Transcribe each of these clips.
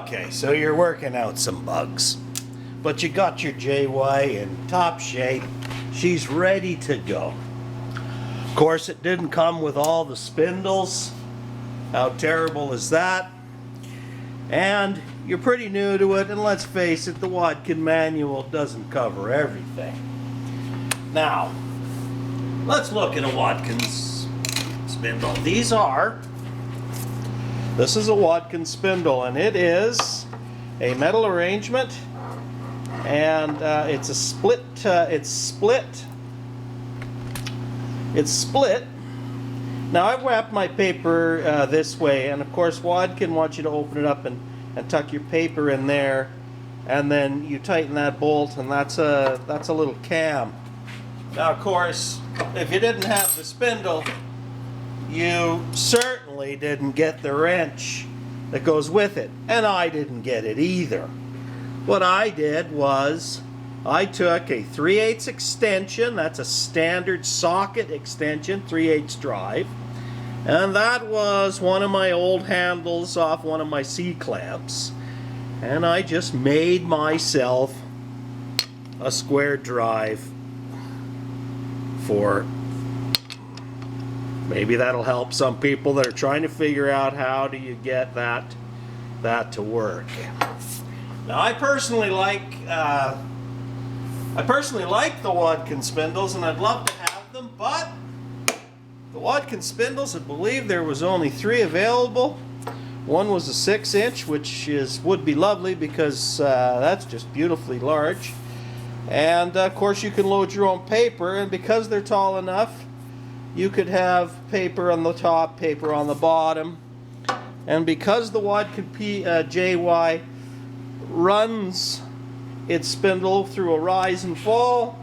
Okay, so you're working out some bugs, but you got your JY in top shape. She's ready to go. Of course, it didn't come with all the spindles. How terrible is that? And you're pretty new to it, and let's face it, the Wadkin manual doesn't cover everything. Now, let's look at a Wadkin's spindle. This is a Wadkin spindle, and it is a metal arrangement, and it's a split. It's split. Now I've wrapped my paper this way, and of course Wadkin wants you to open it up and tuck your paper in there, and then you tighten that bolt, and that's a little cam. Now of course, if you didn't have the spindle, you certainly didn't get the wrench that goes with it, and I didn't get it either. What I did was I took a 3/8 extension, that's a standard socket extension, 3/8 drive, and that was one of my old handles off one of my C-clamps, and I just made myself a square drive for. Maybe that'll help some people that are trying to figure out how do you get that to work. Now I personally like the Wadkin spindles, and I'd love to have them, but the Wadkin spindles, I believe there was only 3 available. One was a 6-inch, which would be lovely because that's just beautifully large. And of course you can load your own paper, and because they're tall enough, you could have paper on the top, paper on the bottom. And because the Wadkin JY runs its spindle through a rise and fall,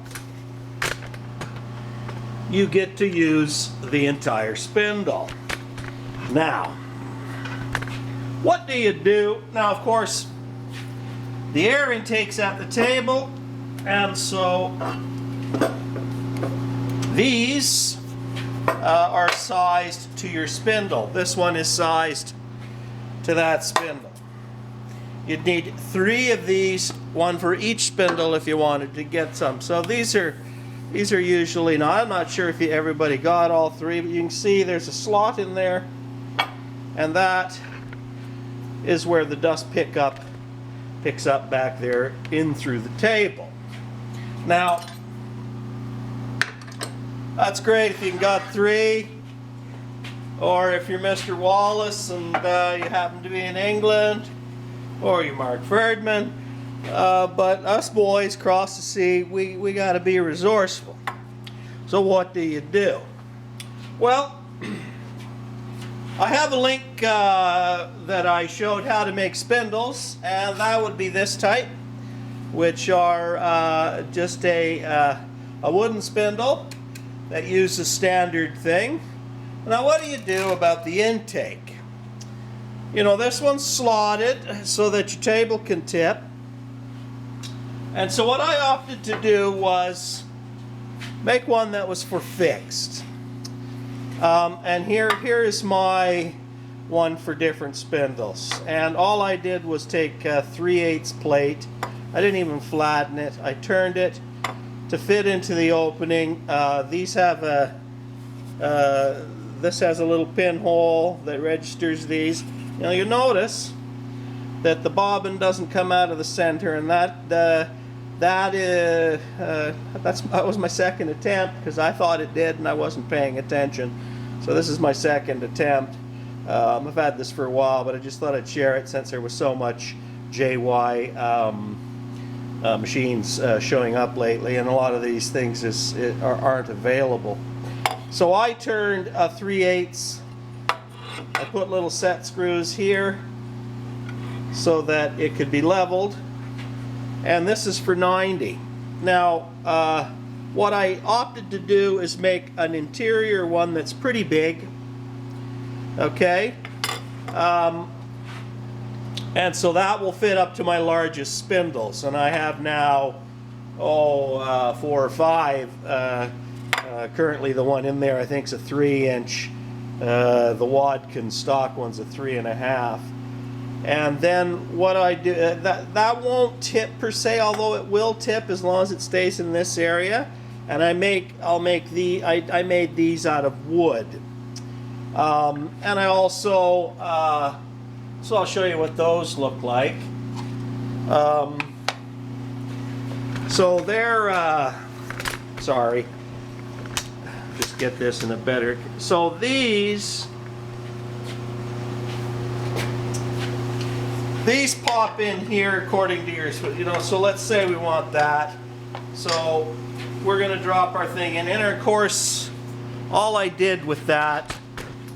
you get to use the entire spindle. Now, what do you do? Now, of course, the air intake's at the table, and so these are sized to your spindle. This one is sized to that spindle. You'd need 3 of these, one for each spindle if you wanted to get some. So these are usually, now I'm not sure if everybody got all 3, but you can see there's a slot in there, and that is where the dust picks up back there in through the table. Now, that's great if you got 3, or if you're Mr. Wallace and you happen to be in England, or you're Mark Ferdman. But us boys across the sea, we got to be resourceful. So what do you do? Well, I have a link that I showed how to make spindles, and that would be this type, which are just a wooden spindle that uses standard thing. Now what do you do about the intake? You know, this one's slotted so that your table can tip. And so what I opted to do was make one that was for fixed. And here is my one for different spindles. And all I did was take a 3/8 plate. I didn't even flatten it. I turned it to fit into the opening. These have this has a little pinhole that registers these. Now you notice that the bobbin doesn't come out of the center, and that was my second attempt because I thought it did and I wasn't paying attention. So this is my second attempt. I've had this for a while, but I just thought I'd share it since there was so much JY machines showing up lately, and a lot of these things aren't available. So I turned a 3/8. I put little set screws here so that it could be leveled, and this is for 90. Now what I opted to do is make an interior one that's pretty big, okay, and so that will fit up to my largest spindles, and I have now 4 or 5. Currently the one in there I think is a 3-inch. The Wadkin stock one's a 3.5. And then what I do, that won't tip per se, although it will tip as long as it stays in this area. And I made these out of wood. And I also, so I'll show you what those look like. So they're, sorry, just get this in a better, so these pop in here according to your, you know, so let's say we want that. So we're going to drop our thing in. And of course, all I did with that,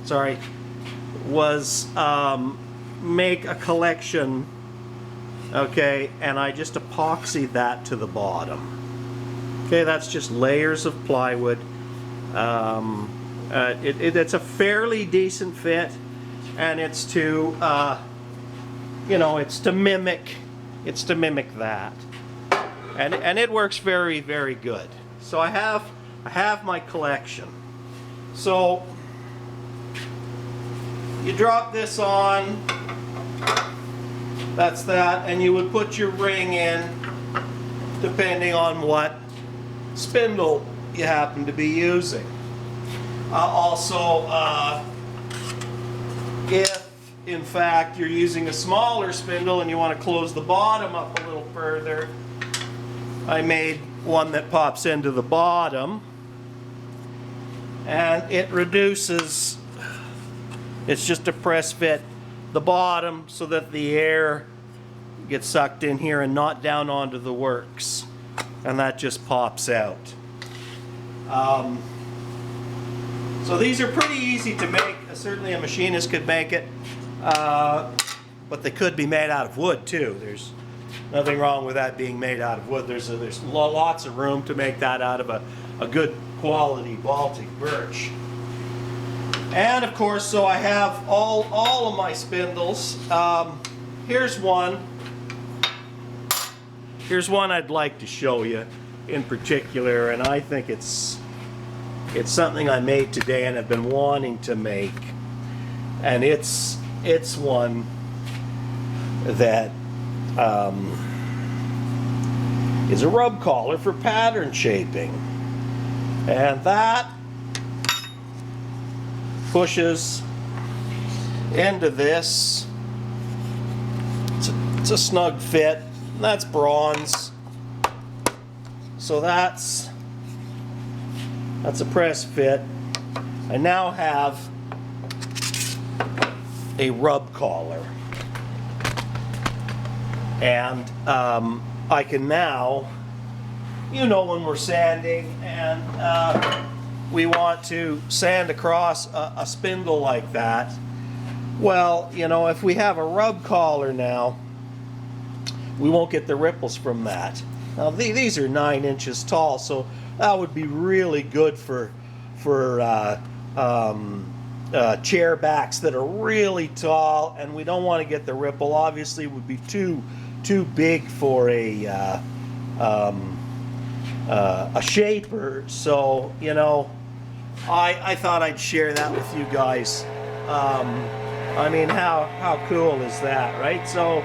sorry, was make a collection, okay, and I just epoxied that to the bottom. Okay, that's just layers of plywood. It's a fairly decent fit, and it's to, you know, it's to mimic that, and it works very, very good. So I have my collection. So you drop this on, that's that, and you would put your ring in depending on what spindle you happen to be using. Also, if in fact you're using a smaller spindle and you want to close the bottom up a little further, I made one that pops into the bottom, and it reduces, it's just a press fit the bottom so that the air gets sucked in here and not down onto the works, and that just pops out. So these are pretty easy to make. Certainly a machinist could make it, but they could be made out of wood too. There's nothing wrong with that being made out of wood. There's lots of room to make that out of a good quality Baltic birch. And of course, so I have all of my spindles. Here's one I'd like to show you in particular, and I think it's something I made today and have been wanting to make, and it's one that is a rub collar for pattern shaping, and that pushes into this. It's a snug fit. That's bronze, so that's a press fit. I now have a rub collar, and I can now, you know, when we're sanding and we want to sand across a spindle like that, well, you know, if we have a rub collar now, we won't get the ripples from that. Now these are 9 inches tall, so that would be really good for chair backs that are really tall, and we don't want to get the ripple. Obviously, it would be too big for a shaper. So, you know, I thought I'd share that with you guys. I mean, how cool is that, right? So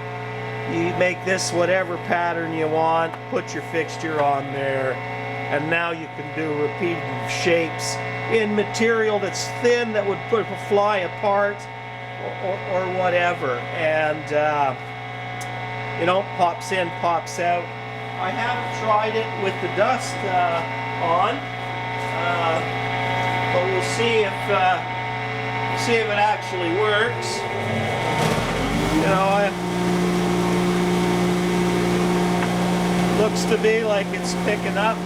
you make this whatever pattern you want, put your fixture on there, and now you can do repeated shapes in material that's thin that would fly apart or whatever. And you know, pops in, pops out. I haven't tried it with the dust on, but we'll see if it actually works. You know, looks to be like it's picking up.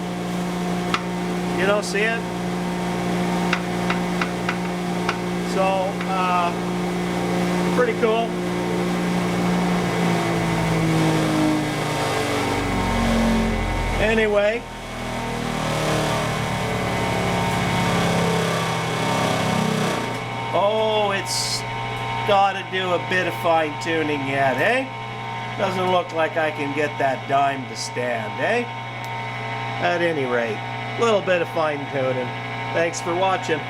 You don't see it? So, pretty cool. Anyway, oh, it's got to do a bit of fine tuning yet, eh? Doesn't look like I can get that dime to stand, eh? At any rate, a little bit of fine tuning. Thanks for watching.